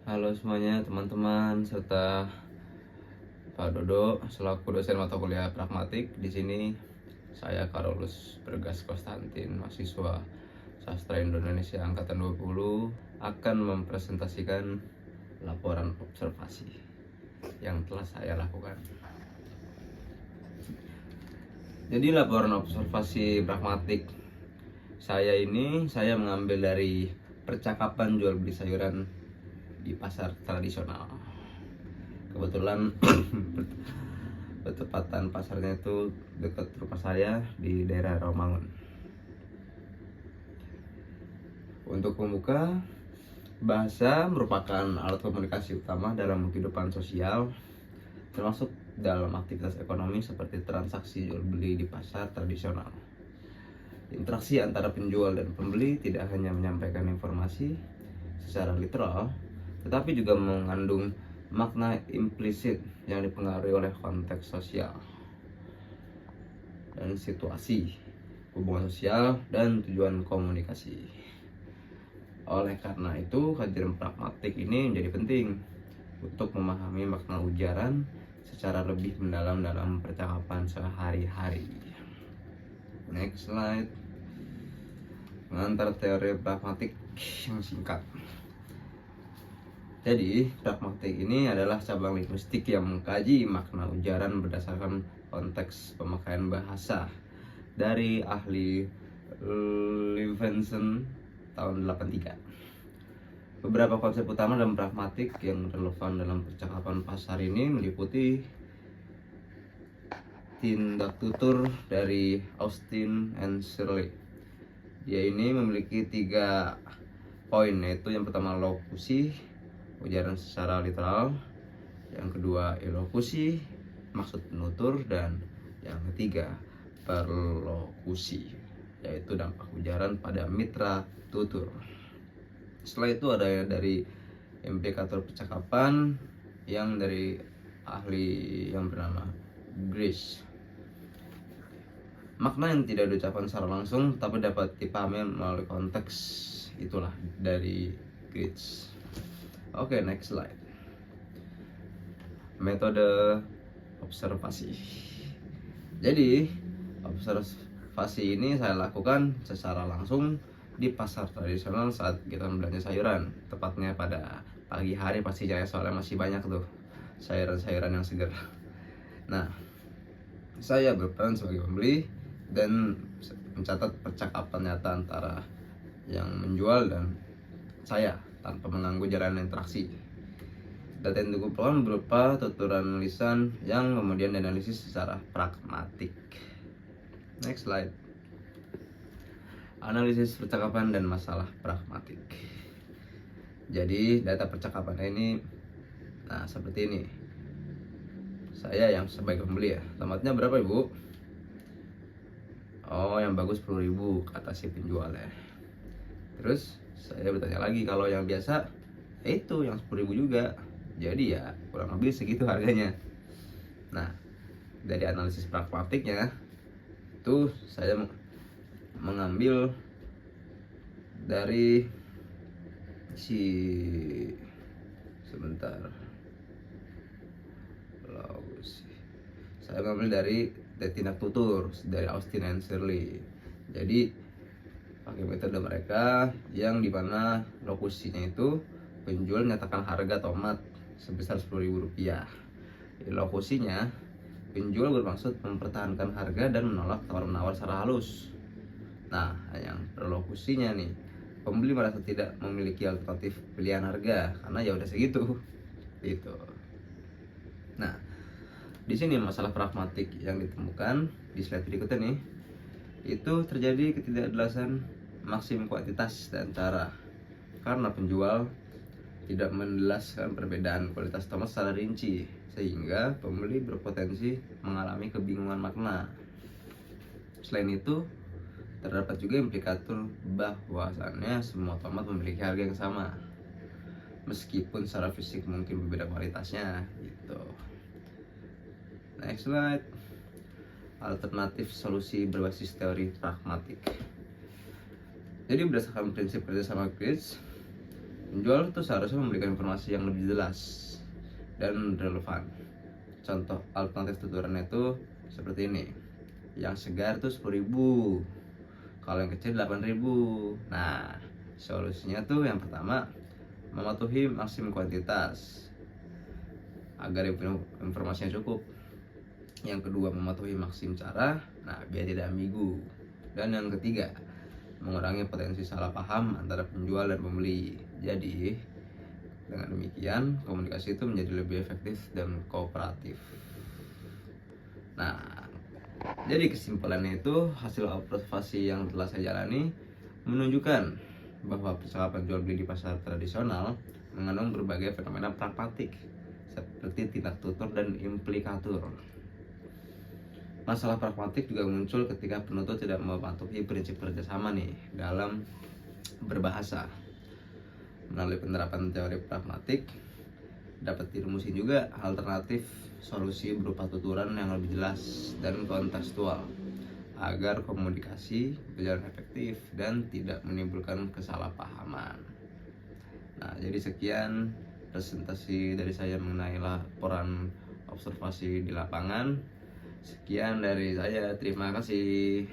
Halo semuanya teman-teman serta Pak Dodo selaku dosen mata kuliah pragmatik. Di sini saya Karolus Bergas Konstantin, mahasiswa Sastra Indonesia angkatan 20 akan mempresentasikan laporan observasi yang telah saya lakukan. Jadi laporan observasi pragmatik saya mengambil dari percakapan jual beli sayuran di pasar tradisional. Kebetulan bertepatan pasarnya itu dekat rumah saya di daerah Rawamangun. Untuk membuka, bahasa merupakan alat komunikasi utama dalam kehidupan sosial, termasuk dalam aktivitas ekonomi seperti transaksi jual beli di pasar tradisional. Interaksi antara penjual dan pembeli tidak hanya menyampaikan informasi secara literal, tetapi juga mengandung makna implisit yang dipengaruhi oleh konteks sosial dan situasi, hubungan sosial, dan tujuan komunikasi. Oleh karena itu, kajian pragmatik ini menjadi penting untuk memahami makna ujaran secara lebih mendalam dalam percakapan sehari-hari. Next slide. Pengantar teori pragmatik yang singkat. Jadi, pragmatik ini adalah cabang linguistik yang mengkaji makna ujaran berdasarkan konteks pemakaian bahasa dari ahli Levinson tahun 83. Beberapa konsep utama dalam pragmatik yang relevan dalam percakapan pasar ini meliputi tindak tutur dari Austin and Shirley. Dia ini memiliki 3 poin, yaitu yang pertama lokusi, ujaran secara literal, yang kedua elokusi, maksud penutur, dan yang ketiga perlokusi, yaitu dampak ujaran pada mitra tutur. Setelah itu ada dari implikator percakapan yang dari ahli yang bernama Grish. Makna yang tidak diucapkan secara langsung tapi dapat dipahami melalui konteks, itulah dari Grish. Oke, next slide. Metode observasi. Jadi, observasi ini saya lakukan secara langsung di pasar tradisional saat kita belanja sayuran, tepatnya pada pagi hari pastinya, soalnya masih banyak tuh sayuran-sayuran yang segar. Nah, saya berperan sebagai pembeli dan mencatat percakapan nyata antara yang menjual dan saya tanpa mengganggu jalan interaksi. Data yang dikumpulkan berupa tuturan lisan yang kemudian dianalisis secara pragmatik. Next slide. Analisis percakapan dan masalah pragmatik. Jadi data percakapan ini, nah seperti ini. Saya yang sebagai pembeli ya, alamatnya berapa ibu? Oh, yang bagus 10.000 kata si penjual ya. Terus saya bertanya lagi, kalau yang biasa itu yang 10.000 juga. Jadi ya kurang lebih segitu harganya. Nah, dari analisis pragmatiknya itu saya mengambil dari saya mengambil dari tindak tutur dari Austin and Shirley. Jadi pakai metode mereka yang dimana lokusinya itu penjual menyatakan harga tomat sebesar Rp10.000. Lokusinya penjual bermaksud mempertahankan harga dan menolak tawar-menawar secara halus. Nah, yang perlokusinya nih, pembeli merasa tidak memiliki alternatif pilihan harga karena ya udah segitu. Gitu. Nah, di sini masalah pragmatik yang ditemukan di slide berikutnya nih, itu terjadi ketidakjelasan maksimum kuantitas dan cara karena penjual tidak menjelaskan perbedaan kualitas tomat secara rinci, sehingga pembeli berpotensi mengalami kebingungan makna. Selain itu, terdapat juga implikator bahwasannya semua tomat memiliki harga yang sama, meskipun secara fisik mungkin berbeda kualitasnya gitu. Next slide. Alternatif solusi berbasis teori pragmatik. Jadi berdasarkan prinsip kerjasama Grish, Penjual tuh seharusnya memberikan informasi yang lebih jelas dan relevan. Contoh alternatif tuturannya itu seperti ini. Yang segar tuh 10.000, kalau yang kecil 8.000. Nah, solusinya tuh yang pertama, mematuhi maksimum kuantitas agar informasinya cukup. Yang kedua, mematuhi maksimum cara, nah biar tidak ambigu. Dan yang ketiga, mengurangi potensi salah paham antara penjual dan pembeli. Jadi dengan demikian komunikasi itu menjadi lebih efektif dan kooperatif. Nah, jadi kesimpulannya itu, hasil observasi yang telah saya jalani menunjukkan bahwa percakapan jual beli di pasar tradisional mengandung berbagai fenomena pragmatik seperti tindak tutur dan implikatur. Masalah pragmatik juga muncul ketika penutur tidak mematuhi prinsip kerjasama nih dalam berbahasa. Melalui penerapan teori pragmatik dapat dirumusin juga alternatif solusi berupa tuturan yang lebih jelas dan kontekstual agar komunikasi berjalan efektif dan tidak menimbulkan kesalahpahaman. Nah, jadi sekian presentasi dari saya mengenai laporan observasi di lapangan. Sekian dari saya, terima kasih.